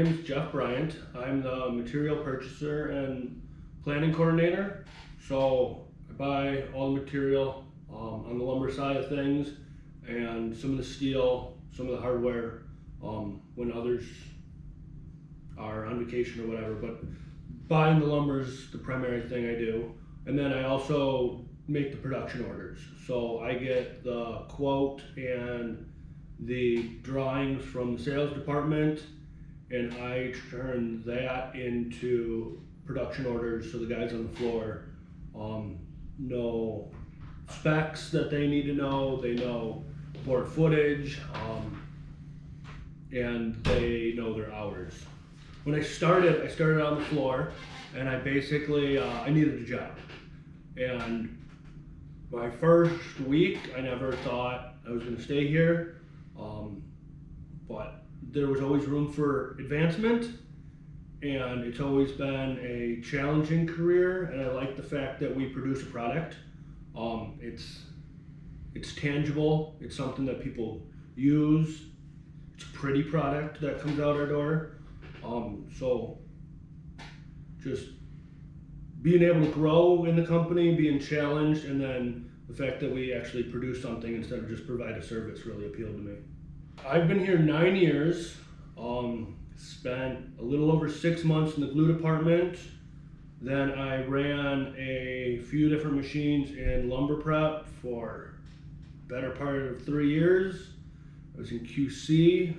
name is Jeff Bryant. I'm the material purchaser and planning coordinator. So I buy all the material on the lumber side of things and some of the steel, some of the hardware when others are on vacation or whatever. But buying the lumber is the primary thing I do. And then I also make the production orders. So I get the quote and the drawings from the sales department, and I turn that into production orders so the guys on the floor know specs that they need to know, they know board footage, and they know their hours. When I started on the floor, and I basically, I needed a job. And my first week, I never thought I was gonna stay here. But there was always room for advancement, and it's always been a challenging career, and I like the fact that we produce a product. It's tangible, it's something that people use, it's a pretty product that comes out our door. So just being able to grow in the company, being challenged, and then the fact that we actually produce something instead of just provide a service really appealed to me. I've been here 9 years, spent a little over 6 months in the glue department. Then I ran a few different machines in lumber prep for the better part of 3 years. I was in QC,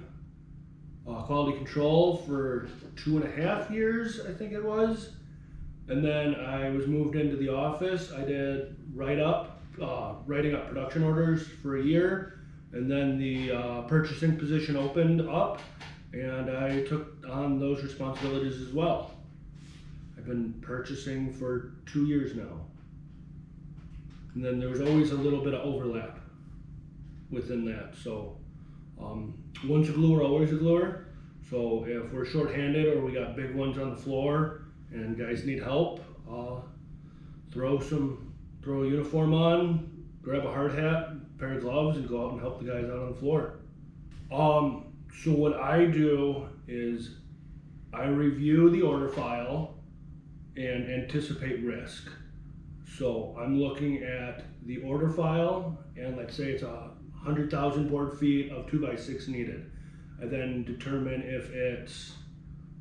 quality control for 2.5 years, I think it was. And then I was moved into the office. I did writing up production orders for a year. And then the purchasing position opened up, and I took on those responsibilities as well. I've been purchasing for 2 years now. And then there was always a little bit of overlap within that. So once a gluer, always a gluer. So if we're shorthanded or we got big ones on the floor and guys need help, throw a uniform on, grab a hard hat, pair of gloves, and go out and help the guys out on the floor. So what I do is I review the order file and anticipate risk. So I'm looking at the order file, and let's say it's 100,000 board feet of 2x6 needed. I then determine if it's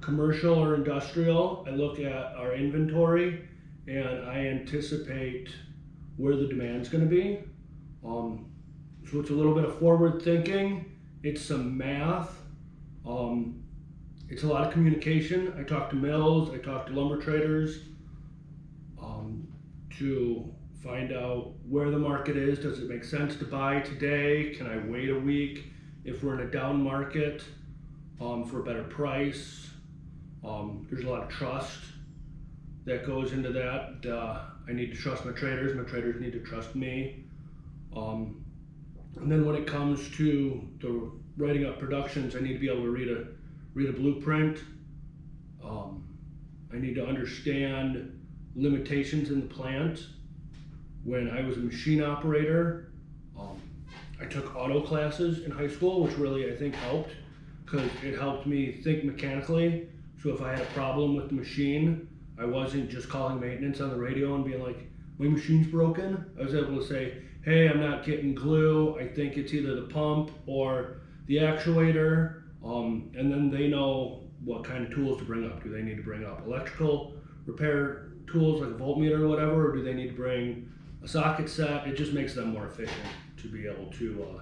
commercial or industrial. I look at our inventory and I anticipate where the demand's gonna be. So it's a little bit of forward thinking, it's some math, it's a lot of communication. I talk to mills, I talk to lumber traders to find out where the market is. Does it make sense to buy today? Can I wait a week if we're in a down market for a better price? There's a lot of trust that goes into that. I need to trust my traders need to trust me. And then when it comes to the writing up productions, I need to be able to read a blueprint. I need to understand limitations in the plant. When I was a machine operator, I took auto classes in high school, which really I think helped, because it helped me think mechanically. So if I had a problem with the machine, I wasn't just calling maintenance on the radio and being like, my machine's broken. I was able to say, hey, I'm not getting glue. I think it's either the pump or the actuator. And then they know what kind of tools to bring up. Do they need to bring up electrical repair tools like a voltmeter or whatever, or do they need to bring a socket set? It just makes them more efficient to be able to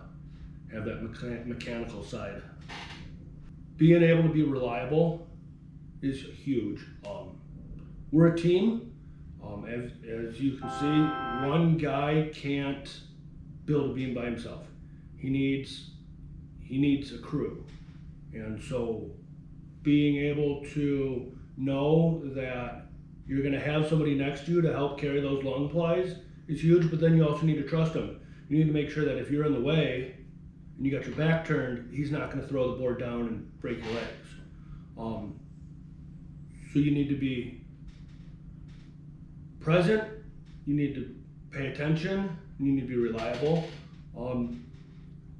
have that mechanical side. Being able to be reliable is huge. We're a team. As you can see, one guy can't build a beam by himself. He needs a crew. And so being able to know that you're gonna have somebody next to you to help carry those long plies is huge, but then you also need to trust them. You need to make sure that if you're in the way and you got your back turned, he's not gonna throw the board down and break your legs. So you need to be present, you need to pay attention, you need to be reliable, and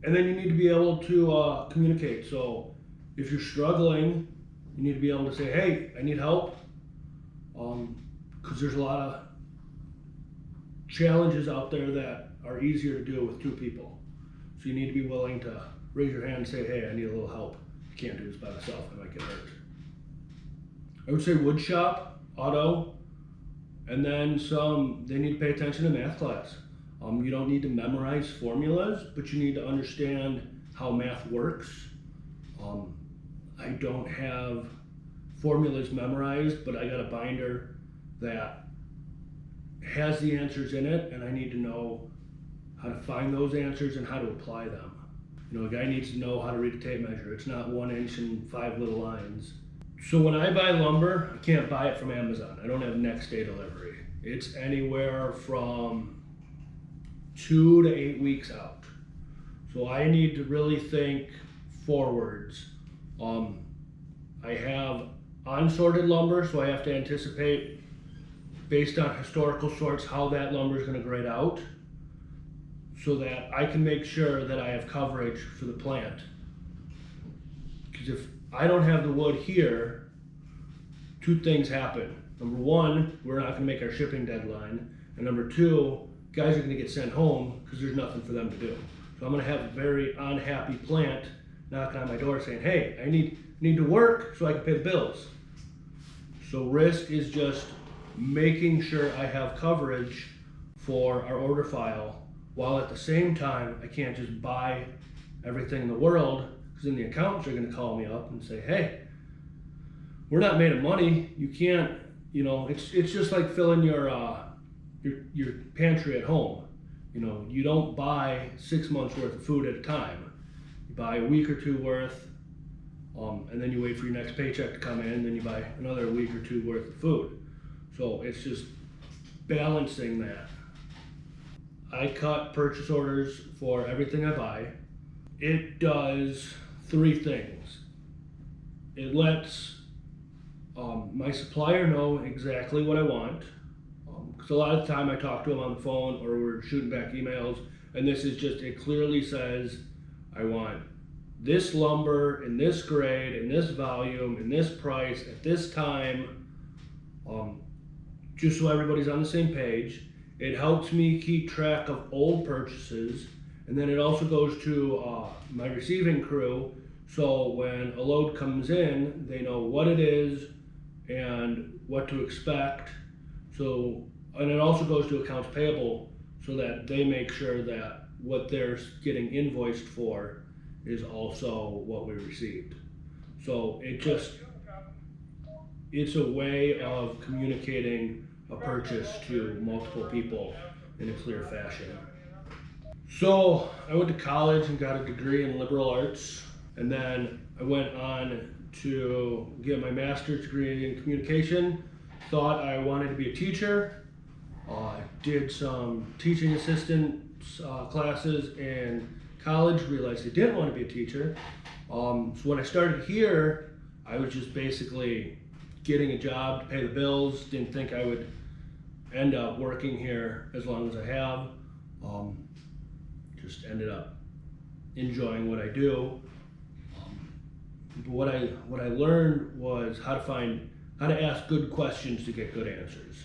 then you need to be able to communicate. So if you're struggling You need to be able to say, hey, I need help. Because there's a lot of challenges out there that are easier to do with two people. So you need to be willing to raise your hand and say, hey, I need a little help. I can't do this by myself, I might get hurt. I would say wood shop, auto, and then they need to pay attention to math class. You don't need to memorize formulas, but you need to understand how math works. I don't have formulas memorized, but I got a binder that has the answers in it, and I need to know how to find those answers and how to apply them. You know, a guy needs to know how to read a tape measure. It's not 1 inch and 5 little lines. So when I buy lumber, I can't buy it from Amazon. I don't have next day delivery. It's anywhere from 2 to 8 weeks out. So I need to really think forwards. I have unsorted lumber, so I have to anticipate, based on historical sorts, how that lumber is going to grade out, so that I can make sure that I have coverage for the plant. Because if I don't have the wood here, 2 things happen. Number 1, we're not going to make our shipping deadline, and number 2, guys are going to get sent home because there's nothing for them to do. So I'm going to have a very unhappy plant knocking on my door saying, hey, I need to work so I can pay the bills. So risk is just making sure I have coverage for our order file, while at the same time I can't just buy everything in the world, because then the accountants are going to call me up and say, hey, we're not made of money. You can't, you know, it's just like filling your pantry at home. You know, you don't buy 6 months worth of food at a time. You buy a week or 2 worth, and then you wait for your next paycheck to come in, then you buy another week or 2 worth of food. So it's just balancing that. I cut purchase orders for everything I buy. It does 3 things. It lets my supplier know exactly what I want. Because a lot of the time I talk to them on the phone or we're shooting back emails, and this is just, it clearly says, I want this lumber in this grade, in this volume, in this price, at this time, just so everybody's on the same page. It helps me keep track of old purchases, and then it also goes to my receiving crew, so when a load comes in, they know what it is and what to expect. So, and it also goes to accounts payable, so that they make sure that what they're getting invoiced for is also what we received. So it's a way of communicating a purchase to multiple people in a clear fashion. So I went to college and got a degree in liberal arts, and then I went on to get my master's degree in communication. Thought I wanted to be a teacher. Did some teaching assistant classes in college, realized I didn't want to be a teacher. So when I started here, I was just basically getting a job to pay the bills. Didn't think I would end up working here as long as I have. Just ended up enjoying what I do. But what I learned was how to ask good questions to get good answers.